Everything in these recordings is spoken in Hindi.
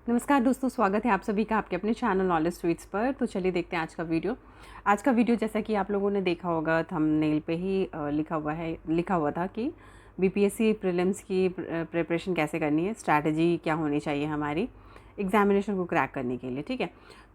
नमस्कार दोस्तों, स्वागत है आप सभी का आपके अपने चैनल नॉलेज स्वीट्स पर। तो चलिए देखते हैं आज का वीडियो जैसा कि आप लोगों ने देखा होगा थंबनेल पे ही लिखा हुआ था कि बीपीएससी प्रीलिम्स की प्रिपरेशन कैसे करनी है, स्ट्रैटेजी क्या होनी चाहिए हमारी एग्जामिनेशन को क्रैक करने के लिए। ठीक है,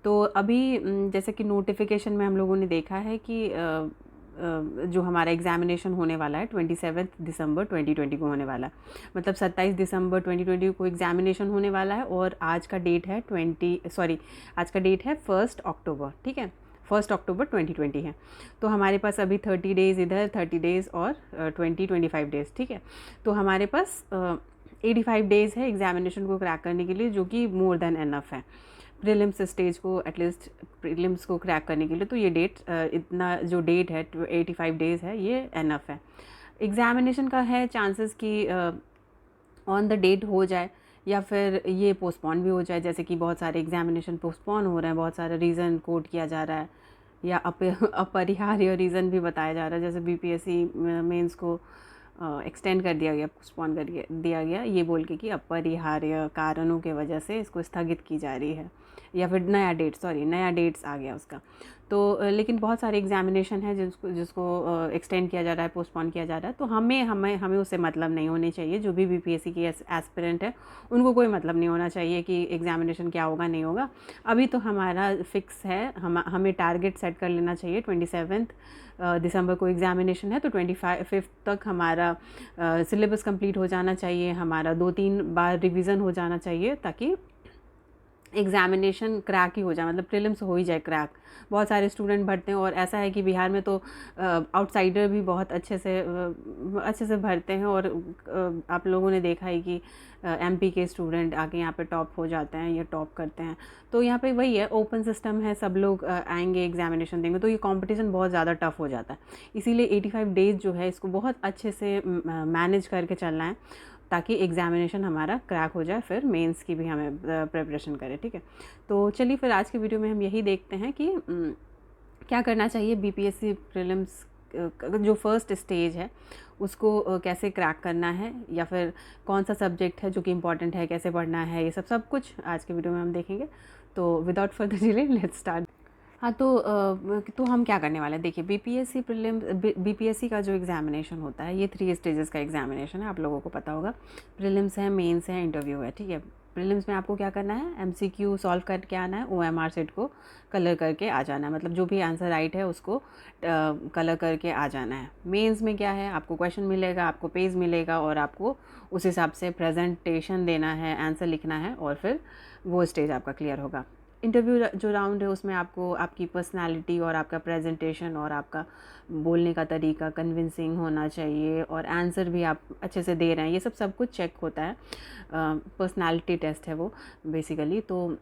तो अभी जैसे कि नोटिफिकेशन में हम लोगों ने देखा है कि जो हमारा एग्जामिनेशन होने वाला है 27 दिसंबर 2020 को होने वाला है। मतलब 27 दिसंबर 2020 को एग्जामिनेशन होने वाला है और आज का डेट है 1 अक्टूबर। ठीक है, 1 अक्टूबर 2020 है। तो हमारे पास अभी 30 डेज़ इधर, 30 डेज़ और 25 डेज़। ठीक है, तो हमारे पास 85 डेज़ है एग्जामिनेशन को क्रैक करने के लिए, जो कि मोर देन एनफ है प्रीलिम्स स्टेज को, एटलीस्ट प्रीलिम्स को क्रैक करने के लिए। तो ये इतना जो डेट है 85 डेज़ है, ये एनफ है। एग्जामिनेशन का है चांसेस कि ऑन द डेट हो जाए या फिर ये पोस्टपोन भी हो जाए। जैसे कि बहुत सारे एग्जामिनेशन पोस्टपोन हो रहे हैं, बहुत सारा रीज़न कोट किया जा रहा है या अपरिहार्य रीज़न भी बताया जा रहा है। जैसे बीपीएससी मेंस को एक्सटेंड कर दिया गया, पोस्टपोन कर दिया गया, ये बोल के कि अपरिहार्य कारणों के वजह से इसको स्थगित की जा रही है, या फिर नया डेट्स आ गया उसका। तो लेकिन बहुत सारे एग्जामिनेशन है जिसको जिसको एक्सटेंड किया जा रहा है, पोस्टपोन किया जा रहा है। तो हमें हमें हमें उससे मतलब नहीं होनी चाहिए। जो भी बीपीएससी की एस्पिरेंट है उनको कोई मतलब नहीं होना चाहिए कि एग्जामिनेशन क्या होगा नहीं होगा। अभी तो हमारा फिक्स है, हमें टारगेट सेट कर लेना चाहिए। 27 दिसंबर को एग्जामिनेशन है, तो 25 तक हमारा सिलेबस कंप्लीट हो जाना चाहिए, हमारा 2-3 बार रिवीजन हो जाना चाहिए, ताकि एग्जामिनेशन क्रैक ही हो जाए, मतलब प्रीलिम्स हो ही जाए क्रैक। बहुत सारे स्टूडेंट भरते हैं और ऐसा है कि बिहार में तो आउटसाइडर भी बहुत अच्छे से भरते हैं। और आप लोगों ने देखा है कि एमपी के स्टूडेंट आके यहाँ पे टॉप हो जाते हैं या टॉप करते हैं। तो यहाँ पे वही है, ओपन सिस्टम है, सब लोग आएंगे एग्जामिनेशन देंगे, तो ये कंपटीशन बहुत ज़्यादा टफ हो जाता है। इसीलिए 85 डेज़ जो है इसको बहुत अच्छे से मैनेज करके चलना है, ताकि एग्जामिनेशन हमारा क्रैक हो जाए, फिर मेंस की भी हमें प्रिपरेशन करें। ठीक है, तो चलिए फिर आज की वीडियो में हम यही देखते हैं कि क्या करना चाहिए बीपीएससी प्रीलिम्स जो फर्स्ट स्टेज है उसको कैसे क्रैक करना है, या फिर कौन सा सब्जेक्ट है जो कि इम्पॉर्टेंट है, कैसे पढ़ना है, ये सब कुछ आज के वीडियो में हम देखेंगे। तो without further delay let's start. हाँ, तो हम क्या करने वाले हैं, देखिए बीपीएससी का जो एग्जामिनेशन होता है ये 3 स्टेजेस का एग्जामिनेशन है, आप लोगों को पता होगा। प्रीलिम्स है, मेंस है, इंटरव्यू है। ठीक है, प्रीलिम्स में आपको क्या करना है, एमसीक्यू सॉल्व करके आना है, ओएमआर सेट को कलर करके आ जाना है, मतलब जो भी आंसर राइट है उसको कलर करके आ जाना है। मेंस में क्या है, आपको क्वेश्चन मिलेगा, आपको पेज मिलेगा और आपको उस हिसाब से प्रेजेंटेशन देना है, आंसर लिखना है, और फिर वो स्टेज आपका क्लियर होगा। इंटरव्यू जो राउंड है उसमें आपको आपकी पर्सनालिटी और आपका प्रेजेंटेशन और आपका बोलने का तरीका कन्विंसिंग होना चाहिए, और आंसर भी आप अच्छे से दे रहे हैं, ये सब कुछ चेक होता है। पर्सनालिटी टेस्ट है वो बेसिकली, तो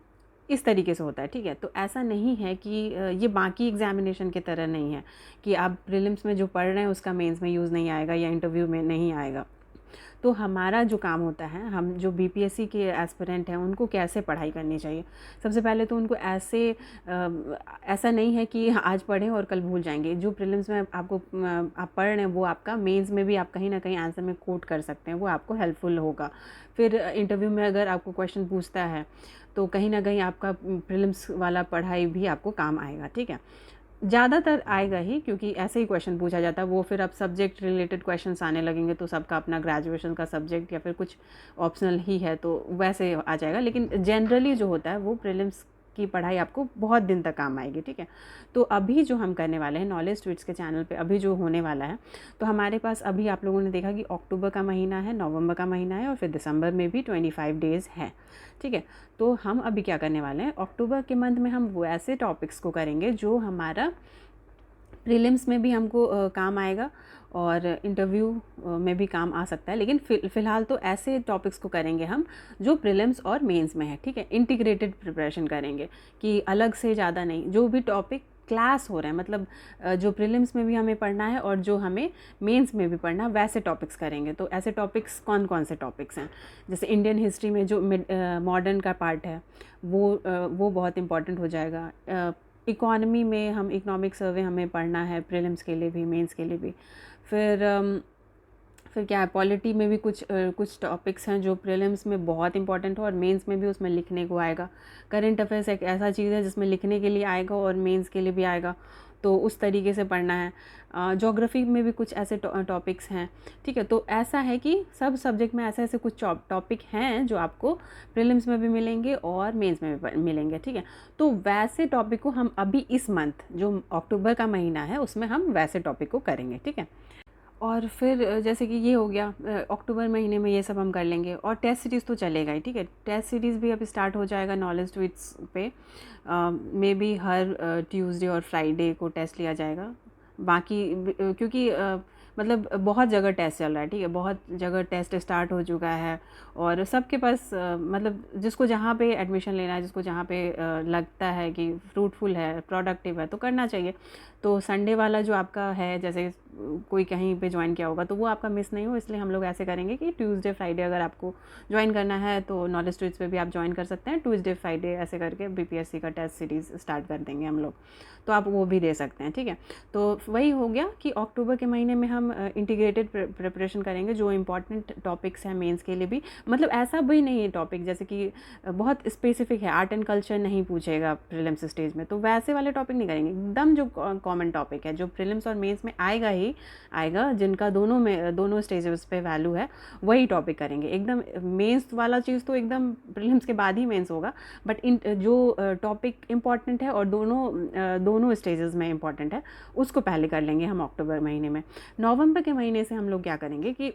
इस तरीके से होता है। ठीक है, तो ऐसा नहीं है कि ये बाकी एग्जामिनेशन की तरह नहीं है कि आप प्रीलिम्स में जो पढ़ रहे हैं उसका मेंस में यूज़ नहीं आएगा या इंटरव्यू में नहीं आएगा। तो हमारा जो काम होता है, हम जो बीपीएससी के एस्पिरेंट हैं उनको कैसे पढ़ाई करनी चाहिए। सबसे पहले तो उनको ऐसा नहीं है कि आज पढ़ें और कल भूल जाएंगे। जो प्रीलिम्स में आप पढ़ रहे हैं वो आपका मेंस में भी आप कहीं ना कहीं आंसर में कोट कर सकते हैं, वो आपको हेल्पफुल होगा। फिर इंटरव्यू में अगर आपको क्वेश्चन पूछता है तो कहीं ना कहीं आपका प्रीलिम्स वाला पढ़ाई भी आपको काम आएगा। ठीक है, ज़्यादातर आएगा ही, क्योंकि ऐसे ही क्वेश्चन पूछा जाता है। वो फिर अब सब्जेक्ट रिलेटेड क्वेश्चंस आने लगेंगे तो सबका अपना ग्रेजुएशन का सब्जेक्ट या फिर कुछ ऑप्शनल ही है तो वैसे आ जाएगा। लेकिन जनरली जो होता है वो प्रीलिम्स की पढ़ाई आपको बहुत दिन तक काम आएगी। ठीक है, तो अभी जो हम करने वाले हैं नॉलेज ट्वीट्स के चैनल पे, अभी जो होने वाला है, तो हमारे पास अभी आप लोगों ने देखा कि अक्टूबर का महीना है, नवंबर का महीना है, और फिर दिसंबर में भी 25 डेज़ है। ठीक है, तो हम अभी क्या करने वाले हैं, अक्टूबर के मंथ में हम वो ऐसे टॉपिक्स को करेंगे जो हमारा प्रीलिम्स में भी हमको काम आएगा और इंटरव्यू में भी काम आ सकता है। लेकिन फ़िलहाल तो ऐसे टॉपिक्स को करेंगे हम जो प्रीलिम्स और मेंस में है। ठीक है, इंटीग्रेटेड प्रिपरेशन करेंगे कि अलग से ज़्यादा नहीं, जो भी टॉपिक क्लास हो रहे हैं, मतलब जो प्रीलिम्स में भी हमें पढ़ना है और जो हमें मेंस में भी पढ़ना है, वैसे टॉपिक्स करेंगे। तो ऐसे टॉपिक्स कौन कौन से टॉपिक्स हैं, जैसे इंडियन हिस्ट्री में जो मॉडर्न का पार्ट है वो बहुत इंपॉर्टेंट हो जाएगा। इकॉनमी में हम इकोनॉमिक सर्वे हमें पढ़ना है, प्रीलिम्स के लिए भी मेंस के लिए भी। फिर फिर क्या है, पॉलिटी में भी कुछ टॉपिक्स हैं जो प्रीलिम्स में बहुत इंपॉर्टेंट हो और मेंस में भी उसमें लिखने को आएगा। करंट अफेयर्स एक ऐसा चीज़ है जिसमें लिखने के लिए आएगा और मेंस के लिए भी आएगा, तो उस तरीके से पढ़ना है। ज्योग्राफी में भी कुछ ऐसे टॉपिक्स हैं, ठीक है। तो ऐसा है कि सब सब्जेक्ट में ऐसे ऐसे कुछ टॉपिक हैं जो आपको प्रीलिम्स में भी मिलेंगे और मेंस में भी मिलेंगे, ठीक है। तो वैसे टॉपिक को हम अभी इस मंथ जो अक्टूबर का महीना है उसमें हम वैसे टॉपिक को करेंगे, ठीक है। और फिर जैसे कि ये हो गया, अक्टूबर महीने में ये सब हम कर लेंगे। और टेस्ट सीरीज़ तो चलेगा ही, ठीक है। टेस्ट सीरीज़ भी अब स्टार्ट हो जाएगा नॉलेज ट्वीट्स पे। मे बी हर ट्यूसडे और फ्राइडे को टेस्ट लिया जाएगा। बाकी क्योंकि मतलब बहुत जगह टेस्ट चल रहा है, ठीक है। बहुत जगह टेस्ट स्टार्ट हो चुका है और सबके पास मतलब जिसको जहाँ पे एडमिशन लेना है, जिसको जहाँ पे लगता है कि फ्रूटफुल है, प्रोडक्टिव है, तो करना चाहिए। तो संडे वाला जो आपका है, जैसे कोई कहीं पे ज्वाइन किया होगा तो वो आपका मिस नहीं हो, इसलिए हम लोग ऐसे करेंगे कि ट्यूसडे फ्राइडे अगर आपको ज्वाइन करना है तो नॉलेज ट्वीट्स पे भी आप ज्वाइन कर सकते हैं। ट्यूसडे फ्राइडे ऐसे करके बीपीएससी का टेस्ट सीरीज़ स्टार्ट कर देंगे हम लोग, तो आप वो भी दे सकते हैं, ठीक है। तो वही हो गया कि अक्टूबर के महीने में हम इंटीग्रेटेड प्रिपरेशन करेंगे जो इंपॉर्टेंट टॉपिक्स हैं मेंस के लिए भी। मतलब ऐसा भी नहीं है टॉपिक जैसे कि बहुत स्पेसिफिक है, आर्ट एंड कल्चर नहीं पूछेगा प्रीलिम्स स्टेज में, तो वैसे वाले टॉपिक नहीं करेंगे। एकदम जो कॉमन टॉपिक है जो प्रीलिम्स और मेंस में आएगा ही आएगा, जिनका दोनों स्टेजेस पे वैल्यू है, वही टॉपिक करेंगे। एकदम मेंस वाला चीज़ तो एकदम प्रीलिम्स के बाद ही मेंस होगा, बट इन जो टॉपिक इम्पॉर्टेंट है और दोनों स्टेजेस में इम्पॉर्टेंट है उसको पहले कर लेंगे हम अक्टूबर महीने में। नवंबर के महीने से हम लोग क्या करेंगे कि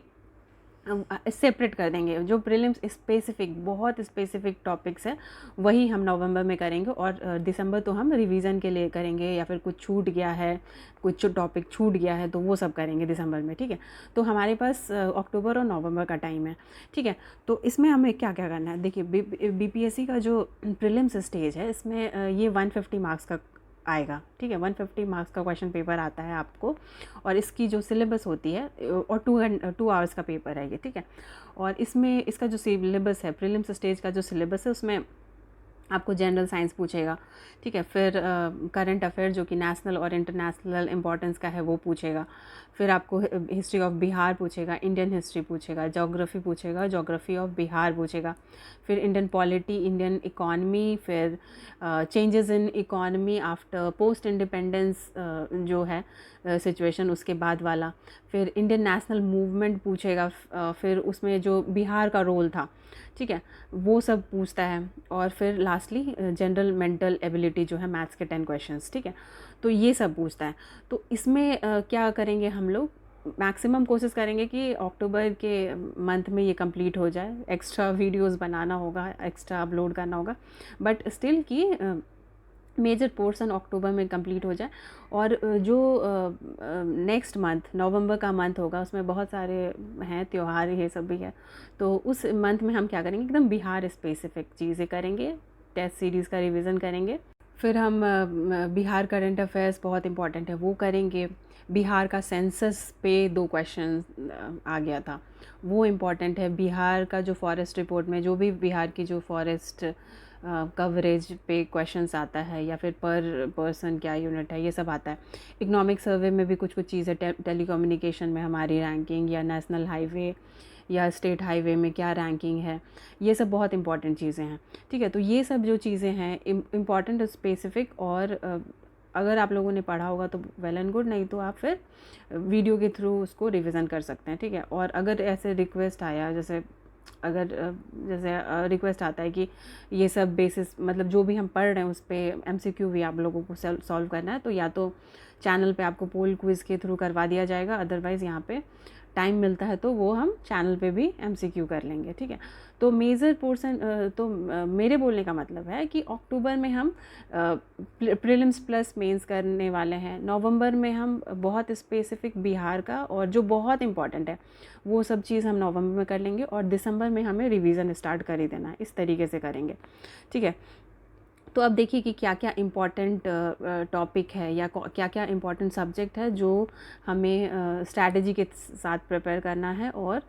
सेपरेट कर देंगे। जो प्रीलिम्स स्पेसिफिक बहुत स्पेसिफिक टॉपिक्स है वही हम नवंबर में करेंगे, और दिसंबर तो हम रिवीजन के लिए करेंगे, या फिर कुछ छूट गया है, कुछ टॉपिक छूट गया है तो वो सब करेंगे दिसंबर में, ठीक है। तो हमारे पास अक्टूबर और नवंबर का टाइम है, ठीक है। तो इसमें हमें क्या क्या करना है, देखिए बीपीएससी का जो प्रीलिम्स स्टेज है इसमें ये 150 मार्क्स का आएगा, ठीक है। 150 मार्क्स का क्वेश्चन पेपर आता है आपको, और इसकी जो सिलेबस होती है, और 2 आवर्स का पेपर है ये, ठीक है। और इसमें इसका जो सिलेबस है, प्रीलिम्स स्टेज का जो सिलेबस है उसमें आपको जनरल साइंस पूछेगा, ठीक है। फिर करंट अफेयर जो कि नेशनल और इंटरनेशनल इंपॉर्टेंस का है वो पूछेगा। फिर आपको हिस्ट्री ऑफ बिहार पूछेगा, इंडियन हिस्ट्री पूछेगा, ज्योग्राफी पूछेगा, ज्योग्राफी ऑफ बिहार पूछेगा। फिर इंडियन पॉलिटी, इंडियन इकॉनमी, फिर changes in economy after post independence जो है सिचुएशन, उसके बाद वाला। फिर इंडियन नेशनल मूवमेंट पूछेगा, फिर उसमें जो बिहार का रोल था, ठीक है, वो सब पूछता है। और फिर लास्टली जनरल मेंटल एबिलिटी जो है, मैथ्स के 10 क्वेश्चंस, ठीक है, तो ये सब पूछता है। तो इसमें क्या करेंगे हम लोग, मैक्सिमम कोशिश करेंगे कि अक्टूबर के मंथ में ये कंप्लीट हो जाए। एक्स्ट्रा वीडियोस बनाना होगा, एक्स्ट्रा अपलोड करना होगा, बट स्टिल कि मेजर पोर्शन अक्टूबर में कंप्लीट हो जाए। और जो नेक्स्ट मंथ नवंबर का मंथ होगा उसमें बहुत सारे हैं त्यौहार, ये सब भी है, तो उस मंथ में हम क्या करेंगे, एकदम बिहार स्पेसिफिक चीज़ें करेंगे, टेस्ट सीरीज़ का रिवीजन करेंगे। फिर हम बिहार करंट अफेयर्स बहुत इंपॉर्टेंट है वो करेंगे। बिहार का सेंसस पे 2 क्वेश्चन आ गया था, वो इम्पॉर्टेंट है। बिहार का जो फॉरेस्ट रिपोर्ट में जो भी बिहार की जो फॉरेस्ट कवरेज पे क्वेश्चंस आता है, या फिर पर पर्सन क्या यूनिट है, ये सब आता है। इकोनॉमिक सर्वे में भी कुछ चीज़ें, टेलीकम्युनिकेशन में हमारी रैंकिंग, या नेशनल हाईवे या स्टेट हाईवे में क्या रैंकिंग है, ये सब बहुत इंपॉर्टेंट चीज़ें हैं, ठीक है। तो ये सब जो चीज़ें हैं इम्पॉर्टेंट स्पेसिफिक, और अगर आप लोगों ने पढ़ा होगा तो वेल एंड गुड, नहीं तो आप फिर वीडियो के थ्रू उसको रिवीजन कर सकते हैं, ठीक है। और अगर ऐसे रिक्वेस्ट आया, जैसे रिक्वेस्ट आता है कि ये सब बेसिस, मतलब जो भी हम पढ़ रहे हैं उस पर एमसीक्यू भी आप लोगों को सॉल्व करना है, तो या तो चैनल पे आपको पोल क्विज़ के थ्रू करवा दिया जाएगा, अदरवाइज़ यहाँ पे टाइम मिलता है तो वो हम चैनल पे भी एमसीक्यू कर लेंगे, ठीक है। तो मेजर पोर्शन, तो मेरे बोलने का मतलब है कि अक्टूबर में हम प्रीलिम्स प्लस मेंस करने वाले हैं। नवंबर में हम बहुत स्पेसिफिक बिहार का, और जो बहुत इंपॉर्टेंट है वो सब चीज़ हम नवंबर में कर लेंगे, और दिसंबर में हमें रिवीजन स्टार्ट कर ही देना है, इस तरीके से करेंगे, ठीक है। तो अब देखिए कि क्या क्या इम्पॉर्टेंट टॉपिक है या क्या क्या इम्पॉर्टेंट सब्जेक्ट है जो हमें स्ट्रैटेजी के साथ प्रिपेयर करना है, और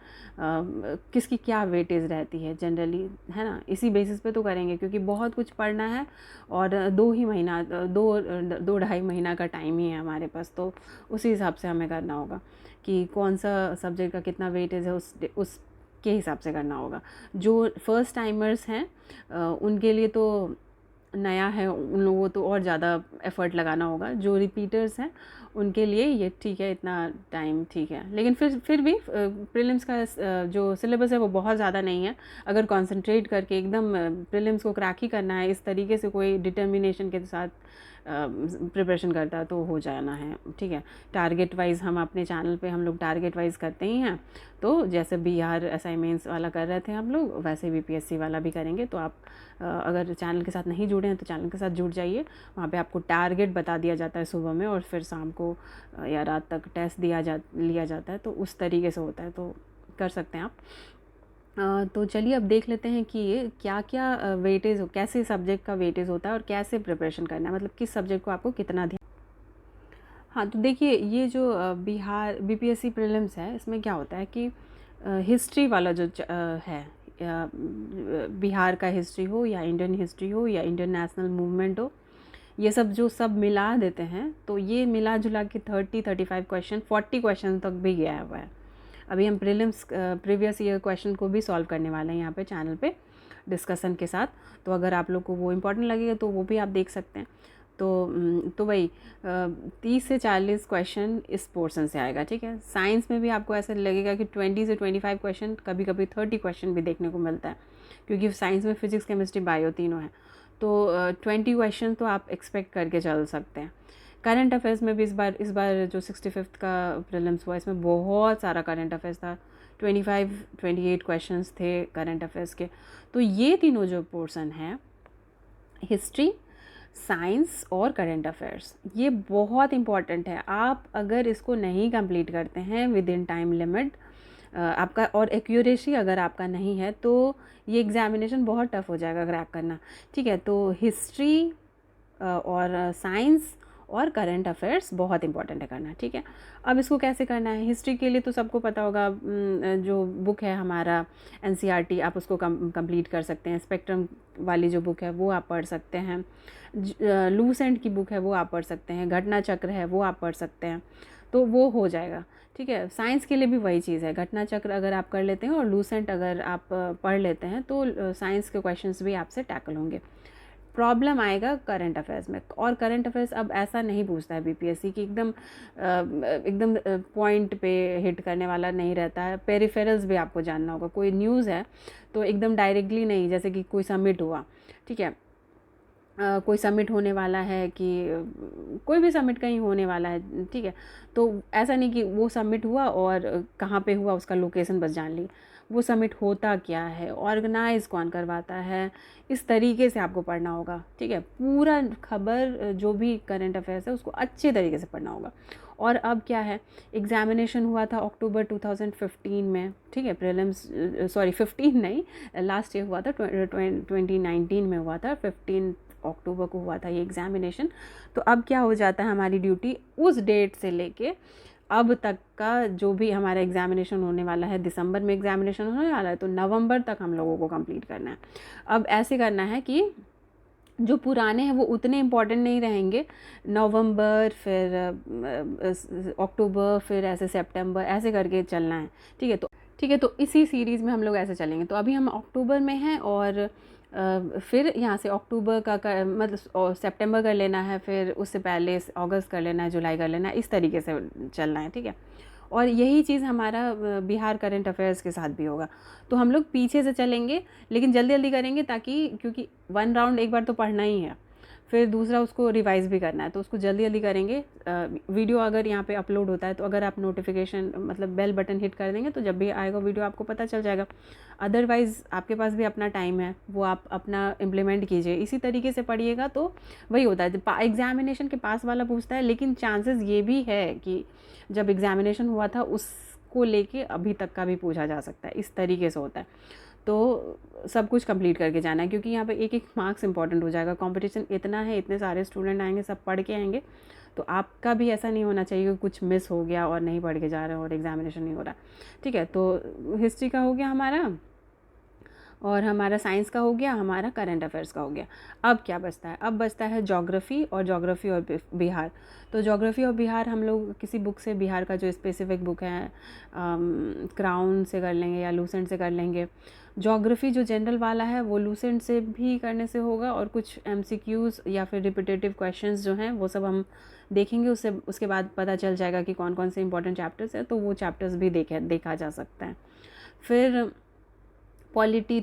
किसकी क्या वेटेज रहती है जनरली, है ना। इसी बेसिस पे तो करेंगे, क्योंकि बहुत कुछ पढ़ना है और 2 ही महीना, 2-2.5 महीना का टाइम ही है हमारे पास, तो उसी हिसाब से हमें करना होगा कि कौन सा सब्जेक्ट का कितना वेटेज है, उस के हिसाब से करना होगा। जो फर्स्ट टाइमर्स हैं उनके लिए तो नया है, उन लोगों को तो और ज़्यादा एफ़र्ट लगाना होगा। जो रिपीटर्स हैं उनके लिए ये ठीक है, इतना टाइम ठीक है। लेकिन फिर भी प्रीलिम्स का जो सिलेबस है वो बहुत ज़्यादा नहीं है। अगर कंसंट्रेट करके एकदम प्रीलिम्स को क्रैक ही करना है, इस तरीके से कोई डिटर्मिनेशन के साथ प्रिपरेशन करता है तो हो जाना है, ठीक है। टारगेट वाइज हम अपने चैनल पे हम लोग टारगेट वाइज करते ही हैं, तो जैसे बिहार असाइनमेंट्स वाला कर रहे थे हम लोग, वैसे बीपीएससी वाला भी करेंगे। तो आप अगर चैनल के साथ नहीं जुड़े हैं तो चैनल के साथ जुड़ जाइए। वहाँ पे आपको टारगेट बता दिया जाता है सुबह में, और फिर शाम को या रात तक टेस्ट लिया जाता है, तो उस तरीके से होता है, तो कर सकते हैं आप। तो चलिए अब देख लेते हैं कि ये क्या क्या वेटेज, कैसे सब्जेक्ट का वेटेज होता है और कैसे प्रिपरेशन करना है, मतलब किस सब्जेक्ट को आपको कितना ध्यान। हाँ, तो देखिए ये जो बिहार बीपीएससी प्रीलिम्स है, इसमें क्या होता है कि हिस्ट्री वाला जो है, या बिहार का हिस्ट्री हो या इंडियन हिस्ट्री हो या इंडियन नेशनल मूवमेंट हो, ये सब जो सब मिला देते हैं, तो ये मिला जुला के 30-35 क्वेश्चन, 40 क्वेश्चन तक भी गया हुआ है। अभी हम प्रीलिम्स प्रीवियस ईयर क्वेश्चन को भी सॉल्व करने वाले हैं यहाँ पे चैनल पे डिस्कशन के साथ। तो अगर आप लोग को वो इम्पोर्टेंट लगेगा तो वो भी आप देख सकते हैं। तो वही 30 से 40 क्वेश्चन इस पोर्शन से आएगा, ठीक है। साइंस में भी आपको ऐसा लगेगा कि 20 से 25 क्वेश्चन, कभी कभी 30 क्वेश्चन भी देखने को मिलता है, क्योंकि साइंस में फिजिक्स केमिस्ट्री बायो तीनों है। तो 20 क्वेश्चन तो आप एक्सपेक्ट करके चल सकते हैं। करंट अफेयर्स में भी इस बार जो 65th का प्रीलिम्स हुआ, इसमें बहुत सारा करंट अफेयर्स था। 28 क्वेश्चंस थे करंट अफेयर्स के। तो ये तीनों जो पोर्शन है, हिस्ट्री, साइंस और करंट अफेयर्स, ये बहुत इम्पॉर्टेंट है। आप अगर इसको नहीं कंप्लीट करते हैं विद इन टाइम लिमिट आपका, और एक्यूरेसी अगर आपका नहीं है, तो ये एग्जामिनेशन बहुत टफ हो जाएगा क्रैक करना, ठीक है। तो हिस्ट्री और साइंस और करंट अफेयर्स बहुत इंपॉर्टेंट है करना, ठीक है। अब इसको कैसे करना है, हिस्ट्री के लिए तो सबको पता होगा, जो बुक है हमारा एनसीईआरटी, आप उसको कंप्लीट कर सकते हैं। स्पेक्ट्रम वाली जो बुक है वो आप पढ़ सकते हैं। लूसेंट की बुक है वो आप पढ़ सकते हैं। घटना चक्र है वो आप पढ़ सकते हैं, तो वो हो जाएगा, ठीक है। साइंस के लिए भी वही चीज़ है, घटना चक्र अगर आप कर लेते हैं और लूसेंट अगर आप पढ़ लेते हैं, तो साइंस के क्वेश्चंस भी आपसे टैकल होंगे। प्रॉब्लम आएगा करंट अफेयर्स में, और करंट अफेयर्स अब ऐसा नहीं पूछता है बीपीएससी की एकदम पॉइंट पे हिट करने वाला नहीं रहता है। पेरिफेरल्स भी आपको जानना होगा। कोई न्यूज़ है तो एकदम डायरेक्टली नहीं, जैसे कि कोई समिट हुआ, ठीक है, कोई समिट होने वाला है, कि कोई भी समिट कहीं होने वाला है, ठीक है, तो ऐसा नहीं कि वो समिट हुआ और कहाँ पे हुआ उसका लोकेशन बस जान ली। वो समिट होता क्या है, ऑर्गेनाइज कौन करवाता है, इस तरीके से आपको पढ़ना होगा, ठीक है। पूरा खबर जो भी करंट अफेयर्स है उसको अच्छे तरीके से पढ़ना होगा। और अब क्या है, एग्जामिनेशन हुआ था अक्टूबर 2015 में, ठीक है, प्रीलिम्स, सॉरी 15 नहीं, लास्ट ईयर हुआ था, 2019 में हुआ था, 15 अक्टूबर को हुआ था ये एग्जामिनेशन। तो अब क्या हो जाता है, हमारी ड्यूटी उस डेट से लेके अब तक का जो भी हमारा एग्जामिनेशन होने वाला है, दिसंबर में एग्जामिनेशन होने वाला है, तो नवंबर तक हम लोगों को कंप्लीट करना है। अब ऐसे करना है कि जो पुराने हैं वो उतने इम्पॉर्टेंट नहीं रहेंगे, नवंबर, फिर अक्टूबर, फिर ऐसे सितंबर, ऐसे करके चलना है, ठीक है। तो इसी सीरीज़ में हम लोग ऐसे चलेंगे। तो अभी हम अक्टूबर में हैं, और फिर यहाँ से अक्टूबर का मतलब सितंबर कर लेना है, फिर उससे पहले अगस्त कर लेना है, जुलाई कर लेना है, इस तरीके से चलना है, ठीक है। और यही चीज़ हमारा बिहार करंट अफेयर्स के साथ भी होगा। तो हम लोग पीछे से चलेंगे, लेकिन जल्दी जल्दी करेंगे, ताकि क्योंकि 1 राउंड एक बार तो पढ़ना ही है, फिर दूसरा उसको रिवाइज़ भी करना है, तो उसको जल्दी जल्दी करेंगे। वीडियो अगर यहाँ पे अपलोड होता है तो अगर आप नोटिफिकेशन मतलब बेल बटन हिट कर देंगे तो जब भी आएगा वीडियो आपको पता चल जाएगा। अदरवाइज़ आपके पास भी अपना टाइम है, वो आप अपना इम्प्लीमेंट कीजिए, इसी तरीके से पढ़िएगा। तो वही होता है, एग्जामिनेशन के पास वाला पूछता है, लेकिन चांसेस ये भी है कि जब एग्जामिनेशन हुआ था उसको लेके अभी तक का भी पूछा जा सकता है, इस तरीके से होता है। तो सब कुछ कंप्लीट करके जाना है, क्योंकि यहाँ पे एक एक मार्क्स इंपॉर्टेंट हो जाएगा। कंपटीशन इतना है, इतने सारे स्टूडेंट आएंगे, सब पढ़ के आएंगे, तो आपका भी ऐसा नहीं होना चाहिए कि कुछ मिस हो गया और नहीं पढ़ के जा रहे हो और एग्जामिनेशन नहीं हो रहा। ठीक है, तो हिस्ट्री का हो गया हमारा, और हमारा साइंस का हो गया, हमारा करंट अफेयर्स का हो गया। अब क्या बचता है? अब बचता है ज्योग्राफी और बिहार। तो ज्योग्राफी और बिहार हम लोग किसी बुक से, बिहार का जो स्पेसिफिक बुक है, क्राउन से कर लेंगे या लूसेंट से कर लेंगे। ज्योग्राफी जो जनरल वाला है वो लूसेंट से भी करने से होगा, और कुछ MCQs या फिर रिपीटेटिव क्वेश्चंस जो हैं वो सब हम देखेंगे, उसके बाद पता चल जाएगा कि कौन कौन से इंपॉर्टेंट चैप्टर्स हैं, तो वो चैप्टर्स भी देखा जा सकता है। फिर पॉलिटी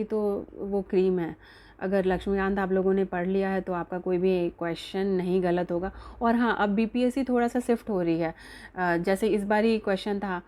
तो वो क्रीम है। अगर लक्ष्मीकांत आप लोगों ने पढ़ लिया है तो आपका कोई भी क्वेश्चन नहीं गलत होगा। और हाँ, अब BPSC थोड़ा सा शिफ्ट हो रही है। जैसे इस बार ही क्वेश्चन था,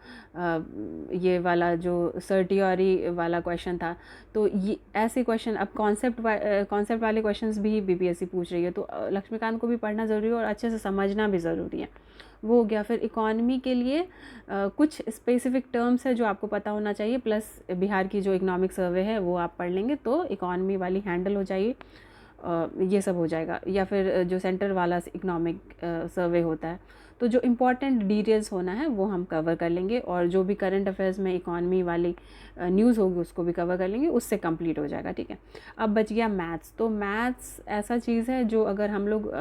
ये वाला जो सर्टियरी वाला क्वेश्चन था, तो ये ऐसे क्वेश्चन अब कॉन्सेप्ट वाले क्वेश्चंस भी BPSC पूछ रही है। तो लक्ष्मीकांत को भी पढ़ना ज़रूरी है और अच्छे से समझना भी ज़रूरी है। वो हो गया। फिर इकॉनमी के लिए कुछ स्पेसिफिक टर्म्स है जो आपको पता होना चाहिए, प्लस बिहार की जो इकोनॉमिक सर्वे है वो आप पढ़ लेंगे तो इकॉनमी वाली हैंडल हो जाएगी। ये सब हो जाएगा। या फिर जो सेंटर वाला इकोनॉमिक सर्वे होता है, तो जो इम्पॉर्टेंट डिटेल्स होना है वो हम कवर कर लेंगे, और जो भी करंट अफेयर्स में इकॉनमी वाली न्यूज़ होगी उसको भी कवर कर लेंगे, उससे कंप्लीट हो जाएगा। ठीक है, अब बच गया मैथ्स। तो मैथ्स ऐसा चीज़ है जो अगर हम लोग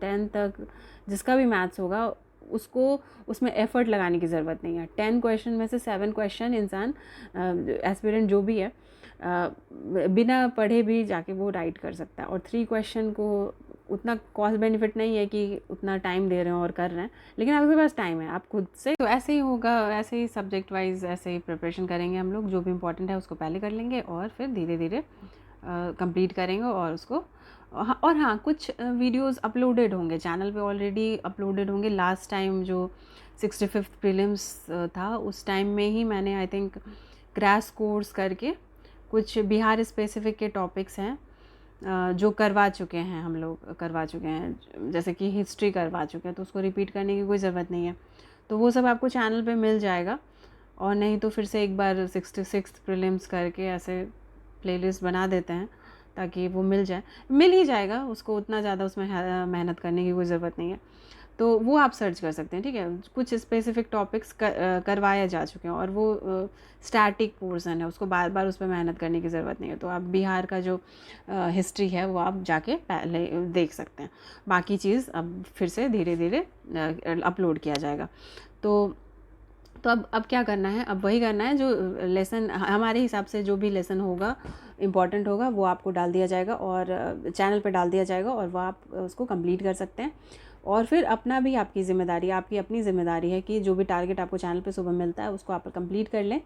10 तक जिसका भी मैथ्स होगा उसको उसमें एफ़र्ट लगाने की ज़रूरत नहीं है। 10 क्वेश्चन में से 7 क्वेश्चन इंसान एस्पिरेंट जो भी है बिना पढ़े भी जाके वो राइट कर सकता है, और 3 क्वेश्चन को उतना कॉस्ट बेनिफिट नहीं है कि उतना टाइम दे रहे हैं और कर रहे हैं, लेकिन आपके पास टाइम है, आप खुद से। तो ऐसे ही होगा, ऐसे ही सब्जेक्ट वाइज ऐसे ही प्रिपरेशन करेंगे हम लोग। जो भी इम्पोर्टेंट है उसको पहले कर लेंगे और फिर धीरे धीरे कंप्लीट करेंगे, और उसको और हाँ, कुछ वीडियोस अपलोडेड होंगे चैनल पे, ऑलरेडी अपलोडेड होंगे। लास्ट टाइम जो 65th प्रीलिम्स था उस टाइम में ही मैंने आई थिंक क्रैश कोर्स करके कुछ बिहार स्पेसिफिक के टॉपिक्स हैं जो करवा चुके हैं, हम लोग करवा चुके हैं, जैसे कि हिस्ट्री करवा चुके हैं, तो उसको रिपीट करने की कोई ज़रूरत नहीं है। तो वो सब आपको चैनल पे मिल जाएगा, और नहीं तो फिर से एक बार 66th प्रीलिम्स करके ऐसे प्लेलिस्ट बना देते हैं ताकि वो मिल ही जाएगा, उसको उतना ज़्यादा उसमें मेहनत करने की कोई ज़रूरत नहीं है। तो वो आप सर्च कर सकते हैं। ठीक है, कुछ स्पेसिफिक टॉपिक्स करवाए जा चुके हैं, और वो स्टैटिक पोर्शन है, उसको बार बार उस पर मेहनत करने की ज़रूरत नहीं है। तो आप बिहार का जो हिस्ट्री है वो आप जाके पहले देख सकते हैं, बाकी चीज़ अब फिर से धीरे धीरे अपलोड किया जाएगा। तो अब क्या करना है? अब वही करना है जो लेसन हमारे हिसाब से जो भी लेसन होगा, इम्पॉर्टेंट होगा, वो आपको डाल दिया जाएगा और चैनल पे डाल दिया जाएगा, और वो आप उसको कंप्लीट कर सकते हैं। और फिर अपना भी आपकी ज़िम्मेदारी, आपकी अपनी ज़िम्मेदारी है कि जो भी टारगेट आपको चैनल पे सुबह मिलता है उसको आप कंप्लीट कर लें,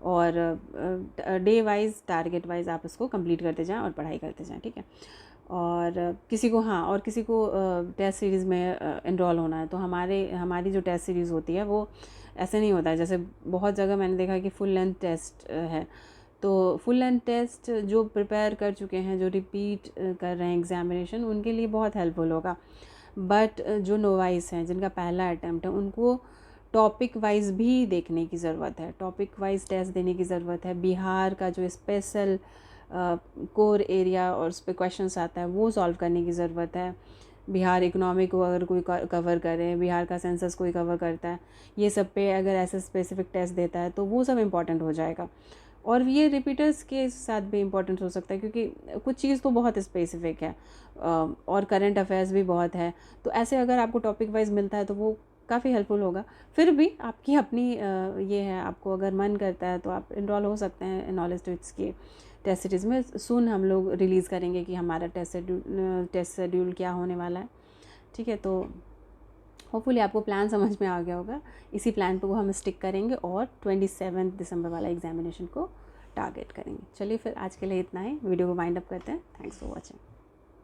और डे वाइज टारगेट वाइज आप उसको कंप्लीट करते जाएँ और पढ़ाई करते जाएँ। ठीक है, और किसी को टेस्ट सीरीज़ में इनरोल होना है, तो हमारी जो टेस्ट सीरीज़ होती है वो ऐसे नहीं होता है, जैसे बहुत जगह मैंने देखा कि फुल लेंथ टेस्ट है। तो फुल लेंथ टेस्ट जो प्रिपेयर कर चुके हैं, जो रिपीट कर रहे हैं एग्जामिनेशन, उनके लिए बहुत हेल्पफुल होगा। बट जो नोवाइस हैं, जिनका पहला अटैम्प्ट है, उनको टॉपिक वाइज भी देखने की ज़रूरत है, टॉपिक वाइज टेस्ट देने की ज़रूरत है। बिहार का जो स्पेशल कोर एरिया और उस पर क्वेश्चंस आता है वो सॉल्व करने की ज़रूरत है। बिहार इकोनॉमी को अगर कोई कवर करे, बिहार का सेंसस कोई कवर करता है, ये सब पे अगर ऐसे स्पेसिफिक टेस्ट देता है तो वो सब इम्पॉर्टेंट हो जाएगा। और ये रिपीटर्स के साथ भी इम्पॉर्टेंट हो सकता है, क्योंकि कुछ चीज़ तो बहुत स्पेसिफिक है और करंट अफेयर्स भी बहुत है। तो ऐसे अगर आपको टॉपिक वाइज मिलता है तो वो काफ़ी हेल्पफुल होगा। फिर भी आपकी अपनी ये है, आपको अगर मन करता है तो आप इनरोल हो सकते हैं नॉलेज ट्विट्स की टेस्ट सीरीज़ में। सून हम लोग रिलीज़ करेंगे कि हमारा टेस्ट शेड्यूल क्या होने वाला है। ठीक है, तो होपफुली आपको प्लान समझ में आ गया होगा। इसी प्लान पर हम स्टिक करेंगे और 27 दिसंबर वाला एग्जामिनेशन को टारगेट करेंगे। चलिए फिर आज के लिए इतना ही, वीडियो को वाइंड अप करते हैं। Thanks for watching.